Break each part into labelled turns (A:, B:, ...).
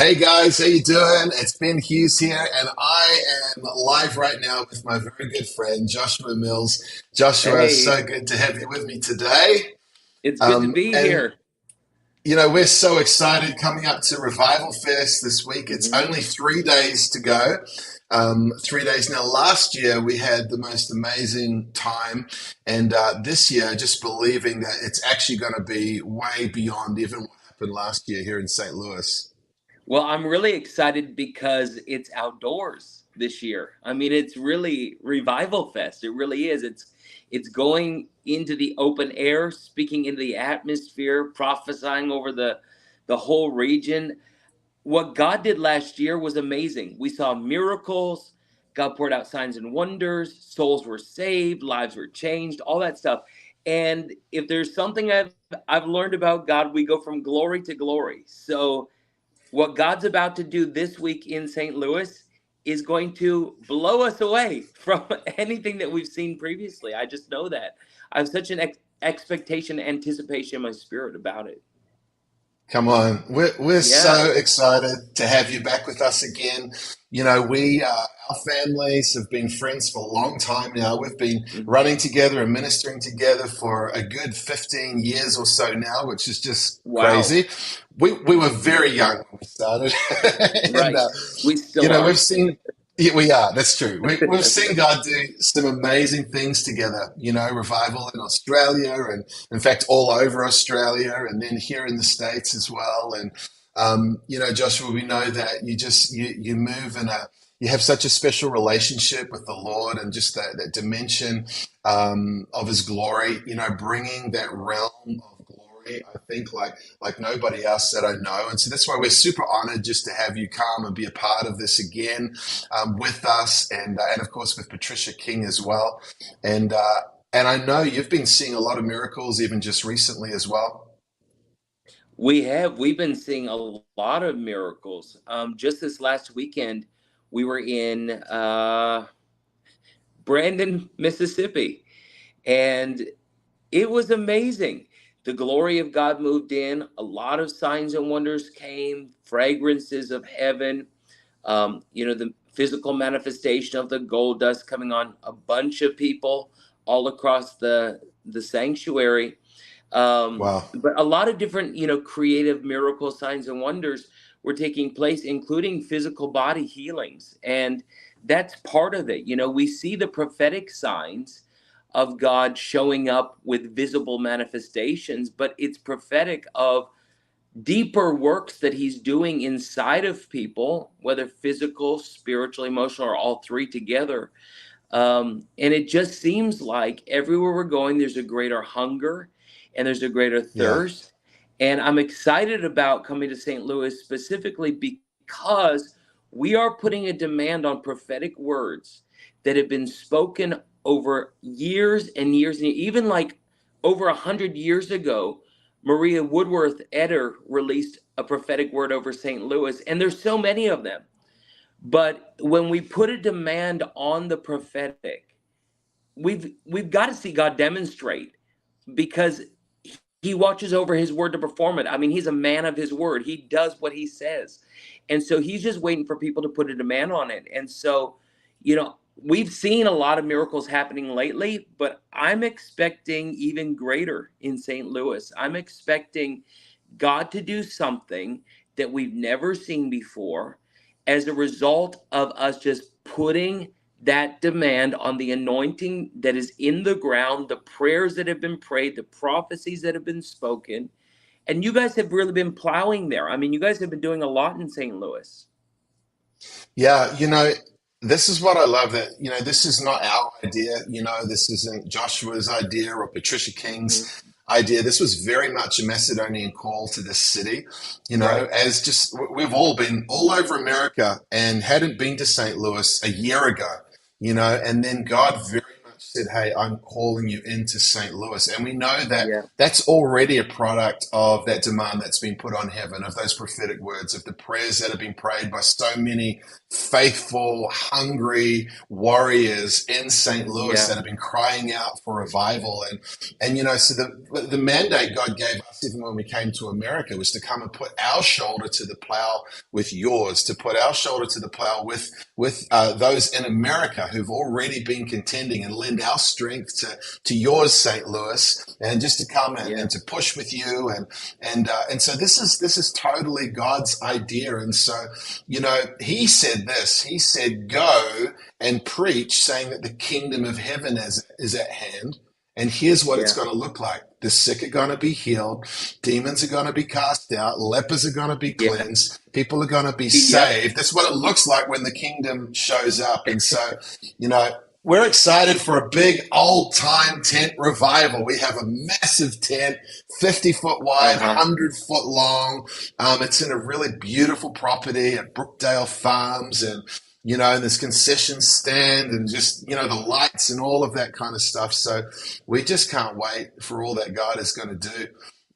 A: Hey guys, how you doing? It's Ben Hughes here, and I am live right now with my very good friend Joshua Mills. Joshua,
B: Hey,
A: so good to have you with me today.
B: it's good to
A: Um,
B: be
A: and
B: here.
A: we're so excited coming up to Revival Fest this week. It's
B: hmm
A: only 3 days to go. 3 days now. Last year we had the most amazing time, and this year, just believing that it's actually going to be way beyond even what happened last year here in St. Louis.
B: Well, I'm really excited because it's outdoors this year. I mean, it's really Revival Fest. It really is. It's going into the open air, speaking into the atmosphere, prophesying over the whole region. What God did last year was amazing. We saw miracles. God poured out signs and wonders. Souls were saved. Lives were changed. All that stuff. And if there's something I've learned about God, we go from glory to glory. So what God's about to do this week in St. Louis is going to blow us away from anything that we've seen previously. I just know that. I have such an expectation, anticipation in my spirit about it.
A: Come on. We're
B: Yeah.
A: so excited to have you back with us again. Our families have been friends for a long time now. We've been
B: Mhm.
A: running together and ministering together for a good 15 years or so now, which is just
B: Wow.
A: crazy. We were very young when we started. and,
B: Right. We still
A: we've
B: are.
A: seen, yeah, we are, that's true. We've seen God do some amazing things together, revival in Australia and in fact, all over Australia and then here in the States as well. And, Joshua, we know that you move you have such a special relationship with the Lord and just that dimension of his glory, bringing that realm of glory, I think, like nobody else that I know. And so that's why we're super honored just to have you come and be a part of this again with us and of course with Patricia King as well. And, uh, and I know you've been seeing a lot of miracles even just recently as well.
B: We've been seeing a lot of miracles. Just this last weekend, we were in Brandon, Mississippi, and it was amazing. The glory of God moved in. A lot of signs and wonders came, fragrances of heaven. The physical manifestation of the gold dust coming on a bunch of people all across the sanctuary.
A: Wow.
B: But a lot of different, creative miracle signs and wonders were taking place, including physical body healings. And that's part of it. We see the prophetic signs of God showing up with visible manifestations, but it's prophetic of deeper works that he's doing inside of people, whether physical, spiritual, emotional, or all three together. And it just seems like everywhere we're going, there's a greater hunger and there's a greater
A: Yeah.
B: thirst. And I'm excited about coming to St. Louis specifically because we are putting a demand on prophetic words that have been spoken over years and years, and even like over 100 years ago. Maria Woodworth Eder released a prophetic word over St. Louis, and there's so many of them. But when we put a demand on the prophetic, we've got to see God demonstrate because he watches over his word to perform it. I mean, he's a man of his word. He does what he says. And so he's just waiting for people to put a demand on it. And so, we've seen a lot of miracles happening lately, but I'm expecting even greater in St. Louis. I'm expecting God to do something that we've never seen before as a result of us just putting that demand on the anointing that is in the ground, the prayers that have been prayed, the prophecies that have been spoken. And you guys have really been plowing there. I mean, you guys have been doing a lot in St. Louis.
A: Yeah, this is what I love that, this is not our idea, this isn't Joshua's idea or Patricia
B: Mhm.
A: King's idea. This was very much a Macedonian call to this city,
B: Right.
A: as just we've all been all over America and hadn't been to St. Louis a year ago, and then God very much said, hey, I'm calling you into St. Louis. And we know that
B: Yeah.
A: that's already a product of that demand that's been put on heaven, of those prophetic words, of the prayers that have been prayed by so many faithful, hungry warriors in St. Louis
B: Yeah.
A: that have been crying out for revival. And so the mandate God gave us, even when we came to America, was to come and put our shoulder to the plow with yours, to put our shoulder to the plow with those in America who've already been contending, and lend our strength to yours, St. Louis, and just to come
B: Yeah.
A: and to push with you. And so this is totally God's idea. And so, he said this, he said, go and preach, saying that the kingdom of heaven is at hand. And here's what it's
B: Yeah.
A: going to look like. The sick are going to be healed. Demons are going to be cast out. Lepers are going to be
B: Yeah.
A: cleansed. People are going to be
B: Yep.
A: saved. That's what it looks like when the kingdom shows up. And so, we're excited for a big old time tent revival. We have a massive tent, 50-foot wide, 100-foot long. It's in a really beautiful property at Brookdale Farms, and this concession stand, and just, the lights and all of that kind of stuff. So we just can't wait for all that God is going to do.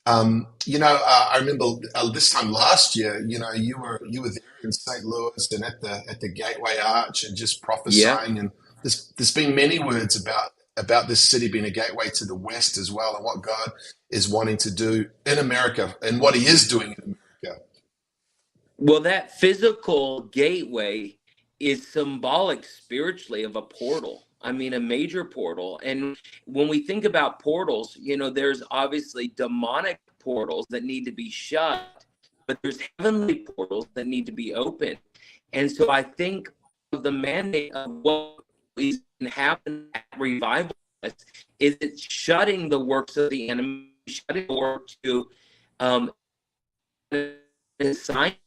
A: I remember this time last year, you were there in St. Louis and at the Gateway Arch, and just
B: Yeah.
A: prophesying. And there's been many words about this city being a gateway to the West as well, and what God is wanting to do in America, and what He is doing in America.
B: Well, that physical gateway is symbolic spiritually of a portal. I mean, a major portal. And when we think about portals, there's obviously demonic portals that need to be shut, but there's heavenly portals that need to be opened. And so I think of the mandate of what is happening at Revival is it's shutting the works of the enemy, shutting the work to assignment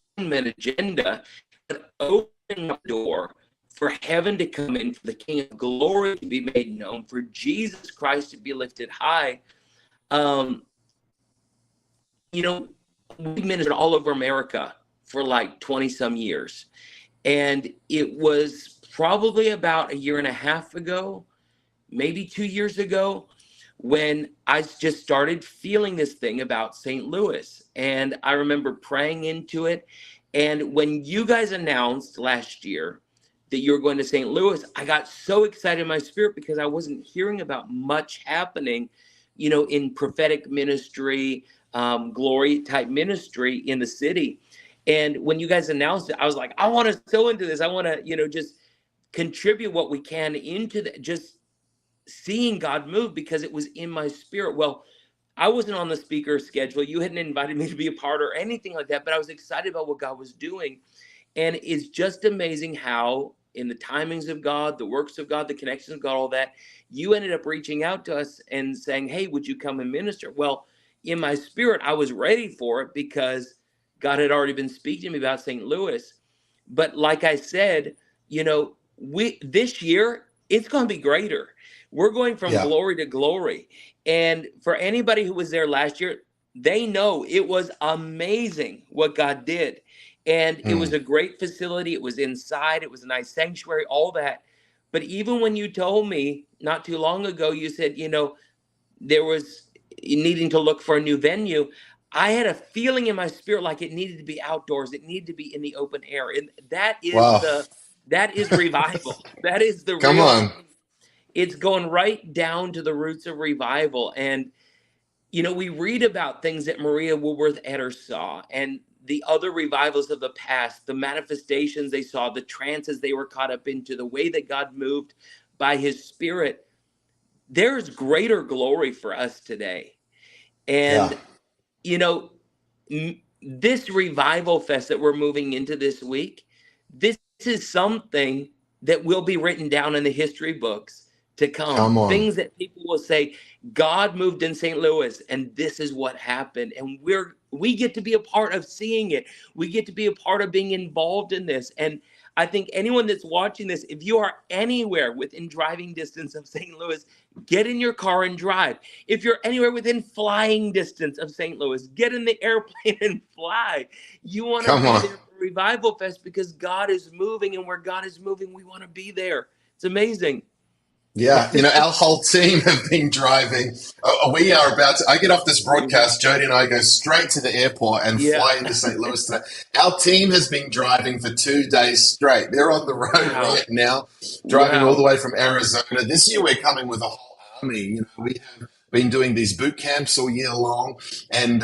B: agenda, but opening up the door for heaven to come in, for the King of Glory to be made known, for Jesus Christ to be lifted high. We ministered all over America for like 20 some years. And it was probably about a year and a half ago, maybe 2 years ago, when I just started feeling this thing about St. Louis. And I remember praying into it. And when you guys announced last year that you were going to St. Louis, I got so excited in my spirit, because I wasn't hearing about much happening, in prophetic ministry, glory type ministry in the city. And when you guys announced it, I was like, I want to sow into this. I want to, just contribute what we can into that, just seeing God move, because it was in my spirit. Well, I wasn't on the speaker schedule. You hadn't invited me to be a part or anything like that, but I was excited about what God was doing. And it's just amazing how, in the timings of God, the works of God, the connections of God, all that, you ended up reaching out to us and saying, hey, would you come and minister? Well, in my spirit, I was ready for it, because God had already been speaking to me about St. Louis. But like I said, this year, it's going to be greater. We're going from glory to glory. And for anybody who was there last year, they know it was amazing what God did. And it was a great facility. It was inside. It was a nice sanctuary, all that. But even when you told me not too long ago, you said, there was needing to look for a new venue, I had a feeling in my spirit like it needed to be outdoors. It needed to be in the open air. And that is
A: Wow.
B: that is revival. That is the
A: Come
B: real.
A: on.
B: It's going right down to the roots of revival. And, we read about things that Maria Woolworth Etter saw, and the other revivals of the past, the manifestations they saw, the trances they were caught up into, the way that God moved by His Spirit. There's greater glory for us today. And, this Revival Fest that we're moving into this week, this is something that will be written down in the history books to come.
A: Come on.
B: Things that people will say, God moved in St. Louis, and this is what happened. And we get to be a part of seeing it. We get to be a part of being involved in this. And I think anyone that's watching this, if you are anywhere within driving distance of St. Louis, get in your car and drive. If you're anywhere within flying distance of St. Louis, get in the airplane and fly. You want to be there for Revival Fest, because God is moving, and where God is moving, we want to be there. It's amazing.
A: Yeah, our whole team have been driving. We are about to, I get off this broadcast, Jody and I go straight to the airport and
B: Yeah.
A: fly into St. Louis today. Our team has been driving for 2 days straight. They're on the road
B: Wow.
A: right now, driving all the
B: Wow.
A: way from Arizona. This year we're coming with a whole army. We have been doing these boot camps all year long, and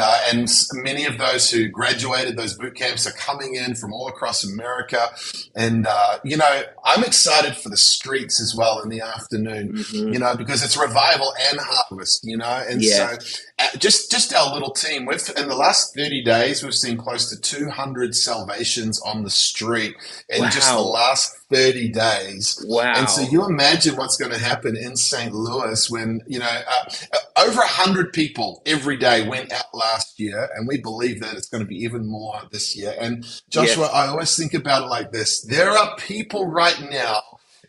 A: many of those who graduated those boot camps are coming in from all across America. And I'm excited for the streets as well in the afternoon,
B: Hmm.
A: because it's revival and harvest, and so
B: Yes.
A: just our little team, we've in the last 30 days we've seen close to 200 salvations on the street in just the
B: Wow.
A: last 30 days. And so
B: Wow.
A: you imagine what's going to happen in St. Louis when, over 100 people every day went out last year, and we believe that it's going to be even more this year. And Joshua,
B: Yes.
A: I always think about it like this. There are people right now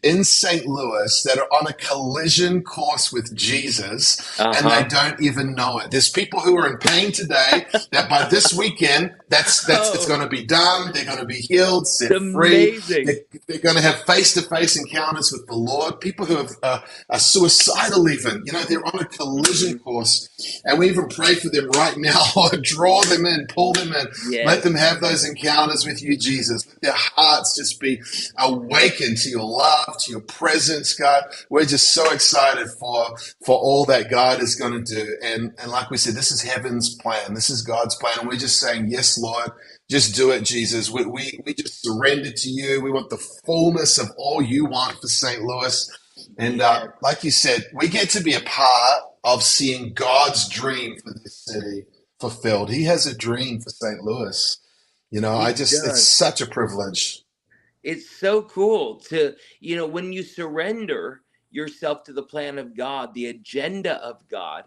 A: in St. Louis that are on a collision course with Jesus, and they
B: Uh-huh.
A: don't even know it. There's people who are in pain today that by this weekend, that's it's
B: Oh,
A: going to be done. They're going to be healed,
B: it's
A: set free.
B: amazing.
A: They're going to have face-to-face encounters with the Lord. People who have are suicidal, even they're on a collision
B: Hmm.
A: course, and we even pray for them right now. Lord, draw them in, pull them in, let them
B: Yes.
A: have those encounters with you, Jesus. Let their hearts just be awakened to your love, to your presence, God. We're just so excited for all that God is going to do. And like we said, this is heaven's plan. This is God's plan. And we're just saying, yes, Lord, just do it, Jesus. We just surrender to you. We want the fullness of all you want for St. Louis. And
B: Yes.
A: like you said, we get to be a part of seeing God's dream for this city fulfilled. He has a dream for St. Louis.
B: He
A: It's
B: does.
A: such a privilege.
B: It's so cool to, when you surrender yourself to the plan of God, the agenda of God,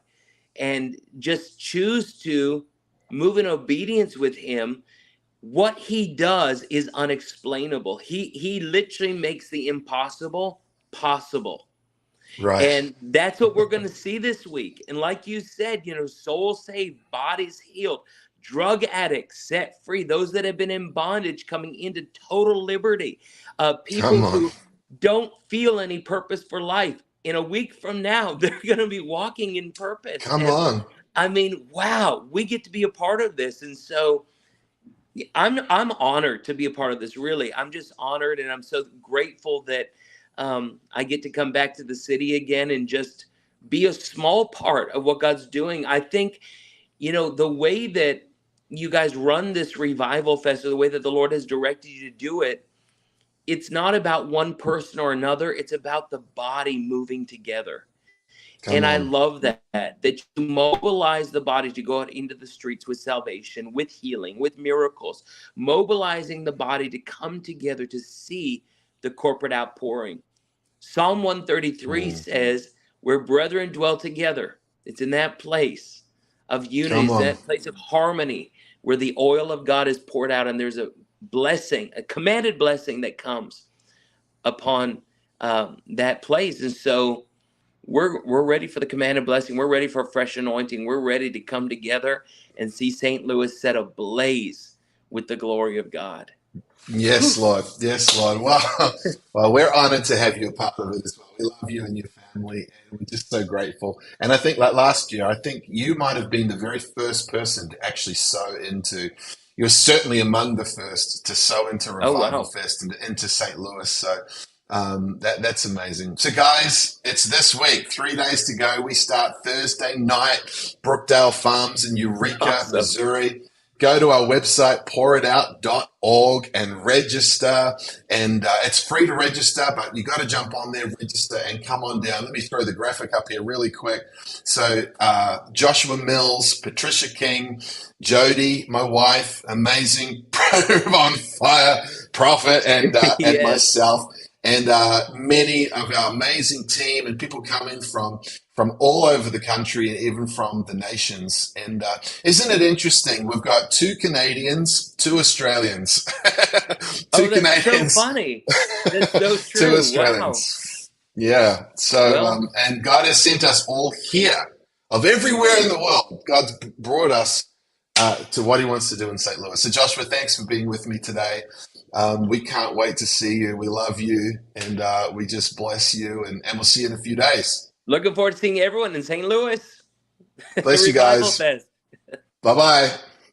B: and just choose to move in obedience with Him, what He does is unexplainable. He literally makes the impossible possible.
A: Right.
B: And that's what we're going to see this week. And like you said, souls saved, bodies healed, drug addicts set free, those that have been in bondage coming into total liberty,
A: Come
B: people
A: on.
B: who don't feel any purpose for life. In a week from now, they're going to be walking in purpose.
A: Come
B: And
A: on.
B: I mean, wow, we get to be a part of this. And so I'm honored to be a part of this. Really, I'm just honored, and I'm so grateful that I get to come back to the city again and just be a small part of what God's doing. I think the way that you guys run this revival fest, or the way that the Lord has directed you to do it, it's not about one person or another. It's about the body moving together. And
A: Come
B: I
A: on.
B: love that you mobilize the body to go out into the streets with salvation, with healing, with miracles, mobilizing the body to come together to see the corporate outpouring. Psalm 133
A: Mm.
B: says, where brethren dwell together, it's in that place of unity,
A: Come
B: it's
A: on.
B: that place of harmony where the oil of God is poured out, and there's a blessing, a commanded blessing that comes upon that place. And so we're ready for the commanded blessing. We're ready for a fresh anointing. We're ready to come together and see St. Louis set ablaze with the glory of God.
A: Yes,
B: Whew.
A: Lord. Yes, Lord. Wow. Well, we're honored to have you a part of it as well. We love you and your family, and we're just so grateful. And I think, like last year, I think you might have been the very first person to actually sow into. You're certainly among the first to sow into
B: Oh,
A: Revival
B: wow.
A: Fest and into St. Louis. So that's amazing. So, guys, it's this week. 3 days to go. We start Thursday night, Brookdale Farms in Eureka,
B: Awesome.
A: Missouri. Go to our website, pouritout.org, and register. And it's free to register, but you got to jump on there, register, and come on down. Let me throw the graphic up here really quick. So Joshua Mills, Patricia King, Jody, my wife, amazing, on fire prophet, and
B: Yes.
A: myself, and many of our amazing team and people coming from all over the country and even from the nations. And isn't it interesting? We've got 2 Canadians, 2 Australians,
B: Oh,
A: two
B: that's so
A: Canadians,
B: funny. That's so
A: two
B: true. Wow.
A: Australians. Yeah. So,
B: Well,
A: and God has sent us all here, of everywhere in the world. God's brought us to what He wants to do in St. Louis. So, Joshua, thanks for being with me today. We can't wait to see you. We love you, and we just bless you, and we'll see you in a few days.
B: Looking forward to seeing everyone in St. Louis.
A: Bless you
B: Revival
A: guys.
B: Fest.
A: Bye bye.